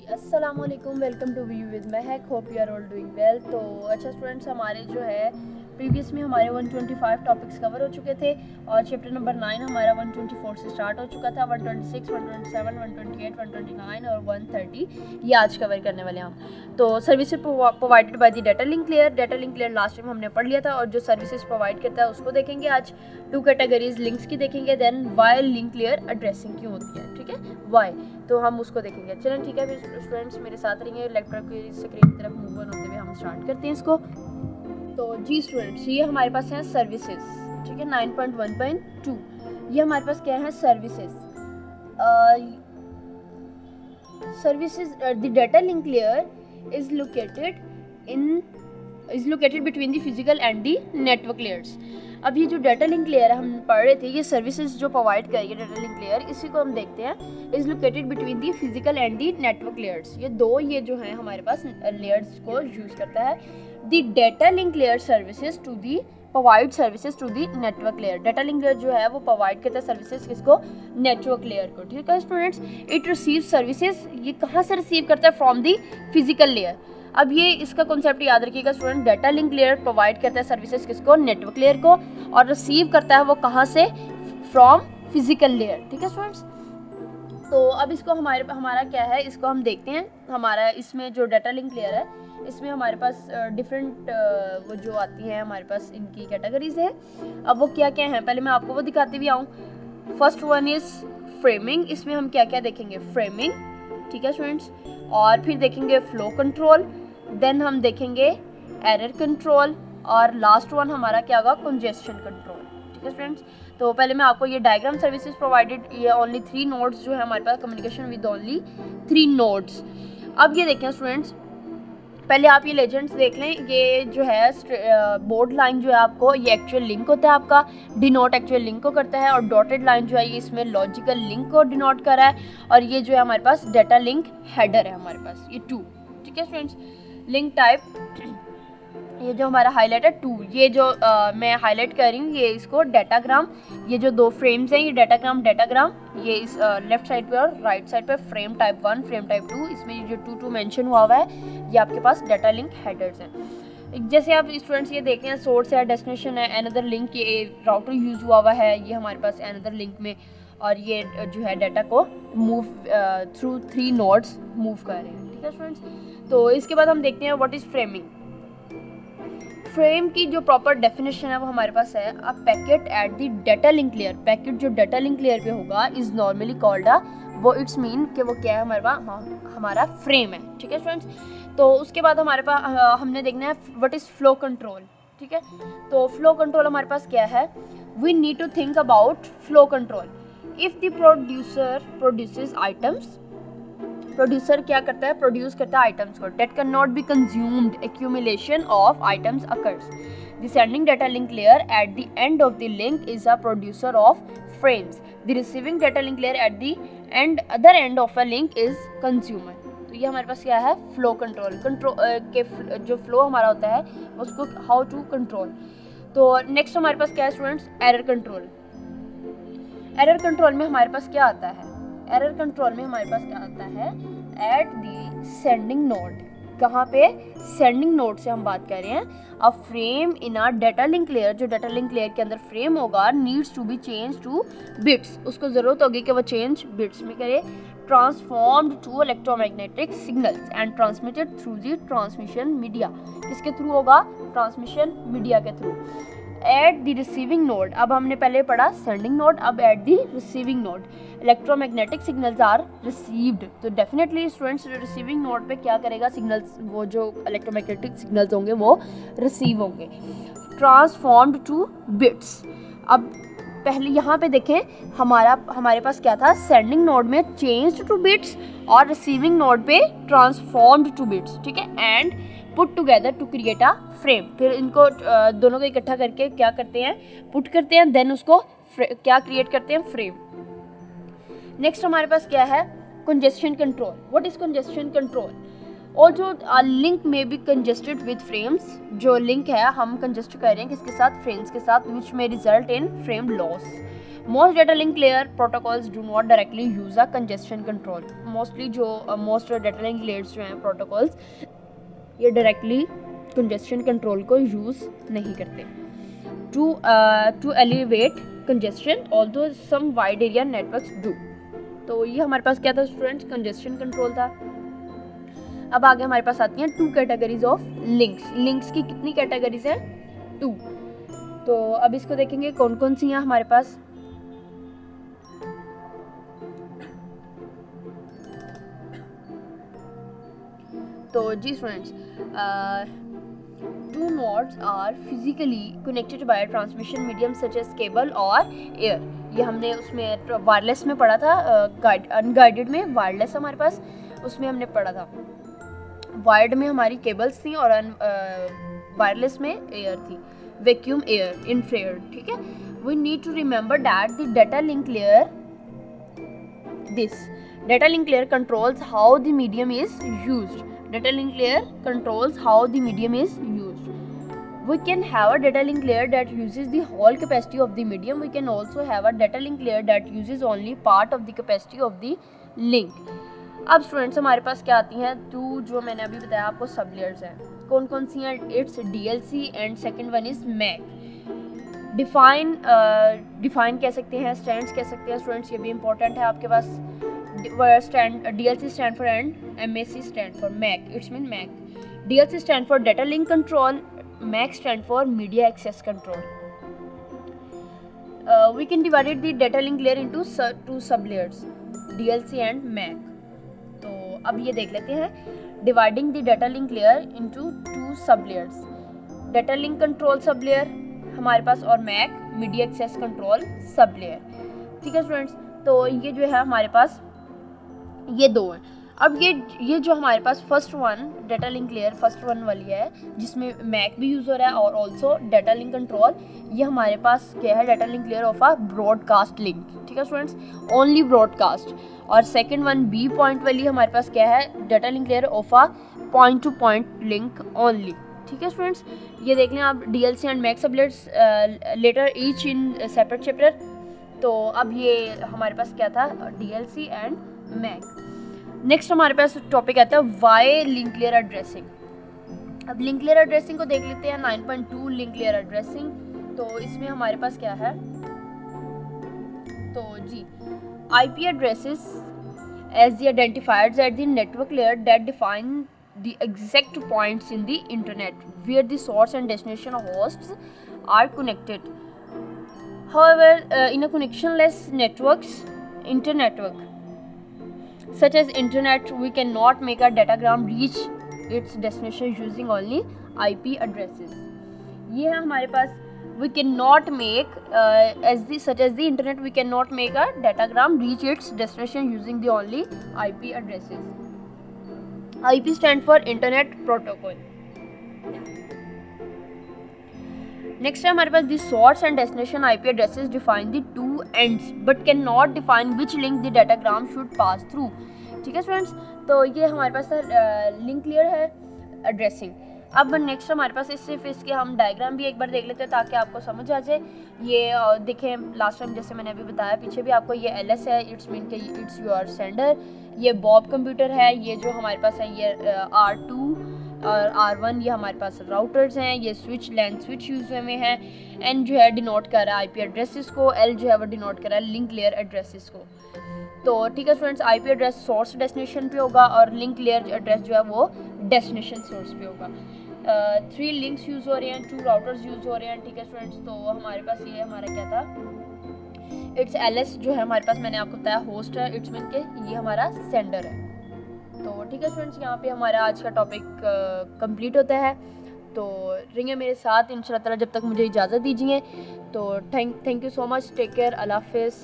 अस्सलामुअलैकुम, welcome to view with Mehak. Hope you are all doing well. तो अच्छा students, हमारे जो है प्रीवियस में हमारे 125 टॉपिक्स कवर हो चुके थे और चैप्टर नंबर 9 हमारा 124 से स्टार्ट हो चुका था। 126, 127, 128, 129 और 130 ये आज कवर करने वाले हम। तो services provided by the data link layer. Data link layer last time हमने पढ़ लिया था और जो सर्विसेज प्रोवाइड करता है उसको देखेंगे आज। 2 कैटेगरीज लिंक्स की देखेंगे, then why link layer addressing क्यों होती है, ठीक है, वाई, तो हम उसको देखेंगे। चलें ठीक है, फिर स्टूडेंट्स मेरे साथ रहिए। लैपटॉप की स्क्रीन की तरफ मूव ऑन होते हुए हम स्टार्ट करते हैं इसको। तो जी स्टूडेंट्स, ये हमारे पास है सर्विसेज, ठीक है, 9.1.2 ये हमारे पास क्या है, services. Services the data link layer is located between the physical and the network layers. अब ये जो डाटा लिंक लेयर हम पढ़ रहे थे, ये सर्विसेज जो प्रोवाइड करेगी डाटा लिंक लेयर, इसी को हम देखते हैं। Is located between the physical and the network layers. ये दो ये जो है हमारे पास लेयर्स को यूज करता है। The data link layer services to the provide services to the network layer. Data link layer जो है वो प्रोवाइड करता है सर्विसेज किसको, नेटवर्क लेयर को, ठीक है स्टूडेंट्स। इट रिसीव सर्विसेज, ये कहाँ से रिसीव करता है, फ्रॉम दी फिजिकल लेयर। अब ये इसका कॉन्सेप्ट याद रखिएगा student, data link layer provide करता है सर्विसेज किसको, नेटवर्क लेयर को, और रिसीव करता है वो कहाँ से, फ्रॉम फिजिकल लेयर, ठीक है स्टूडेंट्स। तो अब इसको हमारा क्या है, इसको हम देखते हैं। हमारा इसमें जो डाटा लिंक लेयर है, इसमें हमारे पास डिफरेंट वो जो आती है हमारे पास इनकी कैटेगरीज है। अब वो क्या क्या है, पहले मैं आपको वो दिखाती हुई आऊँ। First one is framing. इसमें हम क्या क्या देखेंगे, फ्रेमिंग, ठीक है स्टूडेंट्स, और फिर देखेंगे फ्लो कंट्रोल, देन हम देखेंगे एरर कंट्रोल, और लास्ट वन हमारा क्या होगा, कंजेस्शन कंट्रोल, ठीक है स्टूडेंट्स। तो पहले मैं आपको ये डायग्राम सर्विसेज प्रोवाइडेड, ये ओनली 3 नोड्स जो है हमारे पास, कम्युनिकेशन विद ओनली 3 नोड्स। अब ये देखें स्टूडेंट्स, पहले आप ये लेजेंड्स देख लें। ये जो है बोर्ड लाइन जो है आपको, ये एक्चुअल लिंक होता है आपका, डिनोट एक्चुअल लिंक को करता है, और डॉटेड लाइन जो है ये इसमें लॉजिकल लिंक को डिनोट कर रहा है, और ये जो है हमारे पास डाटा लिंक हेडर है हमारे पास, ये 2, ठीक है स्टूडेंट्स। लिंक टाइप, ये जो हमारा हाईलाइट है 2, ये जो मैं हाईलाइट कर रही हूँ, ये इसको डाटाग्राम, ये जो 2 फ्रेम्स हैं ये डाटाग्राम, ये इस लेफ्ट साइड पे और राइट साइड पे फ्रेम टाइप 1, फ्रेम टाइप 2, इसमें जो 2 मेंशन हुआ है ये आपके पास डाटा लिंक हेडर्स हैं। जैसे आप स्टूडेंट्स ये देखें, सोर्स है, डेस्टिनेशन है, अनदर लिंक, ये राउटर यूज हुआ है, ये हमारे पास अनदर लिंक में, और ये जो है डाटा को मूव थ्रू 3 नोड्स मूव कर रहे हैं, ठीक है स्टूडेंट्स। तो इसके बाद हम देखते हैं व्हाट इज फ्रेमिंग। फ्रेम की जो प्रॉपर डेफिनेशन है वो हमारे पास है, a packet at the data link layer. Packet जो डाटा लिंक लेयर पे होगा इज नॉर्मली कॉल्ड वो इट्स मीन कि वो क्या है, हमारे पास हमारा फ्रेम है, ठीक है स्टूडेंट्स। तो उसके बाद हमारे पास हमने देखना है व्हाट इज फ्लो कंट्रोल, ठीक है। तो फ्लो कंट्रोल हमारे पास क्या है, we need to think about flow control. If the producer produces items, producer क्या करता है, प्रोड्यूस करता है आइटम्स को, that can not be consumed, accumulation of items occurs. The sending data link layer at the end of the link is a producer of frames. The receiving data link layer at the end other end of a link is consumer. तो ये हमारे पास क्या है, flow control के जो flow हमारा होता है उसको हाउ टू कंट्रोल। तो नेक्स्ट हमारे पास क्या है students, error control. Error control में हमारे पास क्या आता है, एरर कंट्रोल में हमारे पास क्या आता है, एट दी सेंडिंग नोड। कहाँ पे, सेंडिंग नोड से हम बात कर रहे हैं। A frame in a data link layer, जो डाटा लिंक लेयर के अंदर फ्रेम होगा, needs to be change to bits, उसको ज़रूरत होगी कि वो चेंज बिट्स में करे। Transformed to electromagnetic signals and transmitted through the transmission media. किसके थ्रू होगा, ट्रांसमिशन मीडिया के through. At the receiving node, अब हमने पहले पढ़ा सेंडिंग नोड, अब at the receiving node electromagnetic signals are received. तो डेफिनेटली स्टूडेंट्स रिसीविंग नोड पे क्या करेगा, सिग्नल्स, वो जो इलेक्ट्रोमैग्नेटिक सिग्नल्स होंगे वो रिसीव होंगे। ट्रांसफॉर्म्ड टू बिट्स, अब पहले यहाँ पे देखें हमारे पास क्या था, सेंडिंग नोड में चेंज टू बिट्स और रिसीविंग नोड पे ट्रांसफॉर्म्ड टू बिट्स, ठीक है, and put together to create a frame. फिर इनको दोनों को इकट्ठा करके क्या करते हैं, पुट करते हैं, देन उसको क्या क्रिएट करते हैं, फ्रेम। नेक्स्ट हमारे पास क्या है, congestion control. What is congestion control, और जो लिंक में बी कंजेस्टेड विद फ्रेम्स, जो लिंक है हम कंजेस्ट कर रहे हैं किसके साथ, फ्रेम्स के साथ, विच में result in frame loss. Most data link layer protocols do not directly use a congestion control. Mostly जो मोस्ट डेटा लिंक लेयर्स जो हैं प्रोटोकॉल्स, ये डायरेक्टली कंजेस्शन कंट्रोल को यूज़ नहीं करते। To elevate congestion although some wide area networks do. तो ये हमारे पास क्या था स्टूडेंट्स, कंजेस्शन कंट्रोल था। अब आगे हमारे पास आती हैं 2 कैटेगरीज ऑफ लिंक्स। लिंक्स की कितनी कैटेगरीज हैं? 2। तो अब इसको देखेंगे कौन कौन सी हैं हमारे पास। तो जी students, 2 nodes are physically connected by a transmission medium such as cable or air। ये हमने उसमें वायरलेस में पढ़ा था, अनगाइडेड में वायरलेस हमारे पास, उसमें हमने पढ़ा था। वायर्ड में हमारी केबल्स थी और वायरलेस में एयर थी, वैक्यूम एयर, इंफ्रारेड। ठीक है, we need to remember that the data link layer, this data link layer controls how the medium is used. Data link layer controls how the medium is used. We can have a data link layer that uses the whole capacity of the medium. We can also have a data link layer that uses only part of the capacity of the link. अब students हमारे पास क्या आती हैं 2, जो मैंने अभी बताया आपको सब लेयर्स हैं। कौन कौन सी हैं? It's DLC and second one is MAC। Define कह सकते हैं, स्टैंड्स कह सकते हैं स्टूडेंट्स, ये भी इंपॉर्टेंट है आपके पास। DLC stand for and MAC stand for MAC. It's mean MAC. DLC stand for data link control. MAC stand for media access control. We can divide the data link layer into 2 sub layers, DLC and MAC. तो अब ये देख लेते हैं, dividing the data link layer into 2 sub layers. Data link control sub layer हमारे पास और MAC media access control sub layer। ठीक है स्टूडेंट्स, तो ये जो है हमारे पास ये 2 हैं। अब ये जो हमारे पास first one data link layer first one वाली है, जिसमें मैक भी यूज़ हो रहा है और ऑल्सो डेटा लिंक कंट्रोल, ये हमारे पास क्या है? Data link layer of a broadcast link. ठीक है स्टूडेंट्स, ओनली ब्रॉडकास्ट। और सेकंड वन B पॉइंट वाली हमारे पास क्या है? Data link layer of a point to point link only. ठीक है स्टूडेंट्स, ये देख लें आप DLC and MAC sublayers later each in separate chapter. तो अब ये हमारे पास क्या था? DLC and Mac. नेक्स्ट हमारे पास टॉपिक आता है वाई लिंक लेयर एड्रेसिंग। अब लिंक लेयर एड्रेसिंग को देख लेते हैं, 9.2 लिंक लेयर एड्रेसिंग। तो इसमें हमारे पास क्या है? तो जी, IP addresses as the identifiers at the network layer that define the exact points in the internet where the source and destination hosts are connected. However, in a connectionless networks, internetwork such as internet, we cannot make a datagram reach its destination using only IP addresses. ये है हमारे पास, we cannot make such as the internet, we cannot make a datagram reach its destination using the only IP addresses. IP stand for Internet Protocol. Next है हमारे पास the source and destination IP addresses define the 2 ends but can not define which link the datagram should pass through. ठीक है students, तो ये हमारे पास link layer है एड्रेसिंग। अब नेक्स्ट हमारे पास सिर्फ इसके हम डायग्राम भी एक बार देख लेते हैं ताकि आपको समझ आ जाए। ये देखें, लास्ट टाइम जैसे मैंने अभी बताया, पीछे भी आपको ये LS है, इट्स मीन के इट्स योर सेंडर। ये बॉब कंप्यूटर है, ये जो हमारे पास है ये R2 और R1, ये हमारे पास राउटर्स हैं। ये स्विच लैन स्विच यूज़ हुए हैं। N जो है डिनोट कर रहा है IP एड्रेसेस को, L जो है वो डिनोट कर रहा है लिंक लेयर एड्रेसेस को। तो ठीक है students, IP address source destination पे होगा और लिंक लेयर एड्रेस जो है वो डेस्टिनेशन सोर्स पे होगा। 3 लिंक्स यूज़ हो रहे हैं, 2 राउटर्स यूज़ हो रहे हैं। ठीक है स्टूडेंट्स, तो हमारे पास ये हमारा क्या था? इट्स LS जो है हमारे पास, मैंने आपको बताया होस्ट है, इट्स मीन के ये हमारा सेंडर है। तो ठीक है स्टूडेंट्स, यहाँ पे हमारा आज का टॉपिक कंप्लीट होता है। तो रहिए मेरे साथ इंशाल्लाह ताला जब तक मुझे इजाज़त दीजिए। तो thank you so much, take care, अल्लाह हाफिज़।